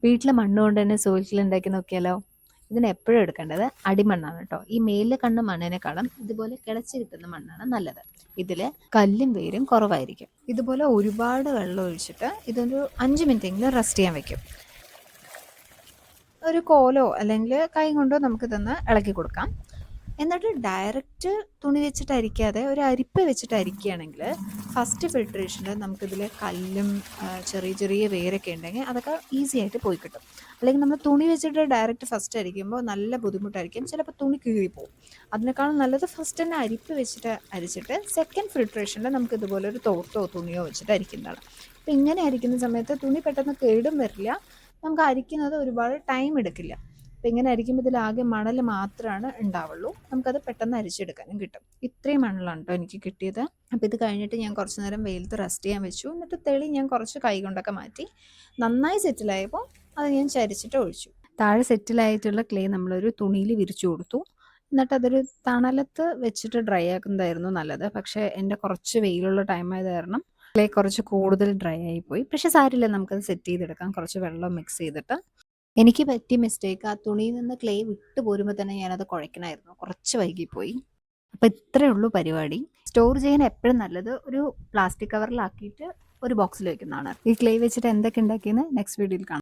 വീട്ടിൽ മണ്ണ് കൊണ്ട് തന്നെ സോയിൽ ക്ലേ ഉണ്ടാക്കി നോക്കിയാലോ? ഇതിന് എപ്പോഴും എടുക്കേണ്ടത് അടിമണ്ണാണ് കേട്ടോ. ഈ മേലിൽ കണ്ട മണ്ണിനെക്കാളും ഇതുപോലെ കിളച്ച് കിട്ടുന്ന മണ്ണാണ് നല്ലത്. ഇതിൽ കല്ലും വേരും കുറവായിരിക്കും. ഇതുപോലെ ഒരുപാട് വെള്ളം ഒഴിച്ചിട്ട് ഇതൊരു 5 മിനിറ്റെങ്കിലും റെസ്റ്റ് ചെയ്യാൻ വെക്കും. ഒരു കോലോ അല്ലെങ്കിൽ കൈ കൊണ്ടോ നമുക്കിതൊന്ന് ഇളക്കി കൊടുക്കാം. എന്നിട്ട് ഡയറക്റ്റ് തുണി വെച്ചിട്ട് അരിക്കാതെ ഒരു അരിപ്പ വെച്ചിട്ട് അരിക്കുകയാണെങ്കിൽ ഫസ്റ്റ് ഫിൽട്രേഷനിൽ നമുക്കിതിൽ കല്ലും ചെറിയ ചെറിയ വേരൊക്കെ ഉണ്ടെങ്കിൽ അതൊക്കെ ഈസി ആയിട്ട് പോയി കിട്ടും. അല്ലെങ്കിൽ നമ്മൾ തുണി വെച്ചിട്ട് ഡയറക്റ്റ് ഫസ്റ്റ് അരിക്കുമ്പോൾ നല്ല ബുദ്ധിമുട്ടായിരിക്കും, ചിലപ്പോൾ തുണി കീറിപ്പോവും. അതിനേക്കാളും നല്ലത് ഫസ്റ്റ് തന്നെ അരിപ്പ് വെച്ചിട്ട് അരിച്ചിട്ട് സെക്കൻഡ് ഫിൽട്രേഷനിൽ നമുക്ക് ഇതുപോലെ ഒരു തോർത്തോ തുണിയോ വെച്ചിട്ട് അരിക്കുന്നതാണ്. അപ്പോൾ ഇങ്ങനെ അരിക്കുന്ന സമയത്ത് തുണി പെട്ടെന്ന് കേടും വരില്ല, നമുക്ക് അരിക്കുന്നത് ഒരുപാട് ടൈം എടുക്കില്ല. അപ്പം ഇങ്ങനെ അരിക്കുമ്പോൾ ഇതിലാകെ മണൽ മാത്രമാണ് ഉണ്ടാവുള്ളൂ, നമുക്കത് പെട്ടെന്ന് അരിച്ചെടുക്കാനും കിട്ടും. ഇത്രയും മണലാണ് കേട്ടോ എനിക്ക് കിട്ടിയത്. അപ്പോൾ ഇത് കഴിഞ്ഞിട്ട് ഞാൻ കുറച്ച് നേരം വെയിലത്ത് റെസ്റ്റ് ചെയ്യാൻ വെച്ചു. എന്നിട്ട് തെളി ഞാൻ കുറച്ച് കൈ കൊണ്ടൊക്കെ മാറ്റി. നന്നായി സെറ്റിലായപ്പോൾ അത് ഞാൻ ചരിച്ചിട്ട് ഒഴിച്ചു. താഴെ സെറ്റിലായിട്ടുള്ള ക്ലേ നമ്മളൊരു തുണിയിൽ വിരിച്ചു കൊടുത്തു. എന്നിട്ട് അതൊരു തണലത്ത് വെച്ചിട്ട് ഡ്രൈ ആക്കുന്നതായിരുന്നു നല്ലത്. പക്ഷേ എൻ്റെ കുറച്ച് വെയിലുള്ള ടൈം ആയത് കാരണം ക്ലേ കുറച്ച് കൂടുതൽ ഡ്രൈ ആയിപ്പോയി. പക്ഷേ സാരമില്ല, നമുക്കത് സെറ്റ് ചെയ്തെടുക്കാം കുറച്ച് വെള്ളം മിക്സ് ചെയ്തിട്ട്. എനിക്ക് പറ്റിയ മിസ്റ്റേക്ക്, ആ തുണിയിൽ നിന്ന് ക്ലേ വിട്ട് പോരുമ്പോൾ തന്നെ ഞാനത് കുഴക്കണമായിരുന്നു, കുറച്ച് വൈകിപ്പോയി. അപ്പോൾ ഇത്രയേ ഉള്ളൂ പരിപാടി. സ്റ്റോർ ചെയ്യാൻ എപ്പോഴും നല്ലത് ഒരു പ്ലാസ്റ്റിക് കവറിലാക്കിയിട്ട് ഒരു ബോക്സിൽ വെക്കുന്നതാണ്. ഈ ക്ലേ വെച്ചിട്ട് എന്തൊക്കെ ഉണ്ടാക്കിയെന്ന് നെക്സ്റ്റ് വീഡിയോയിൽ കാണാം.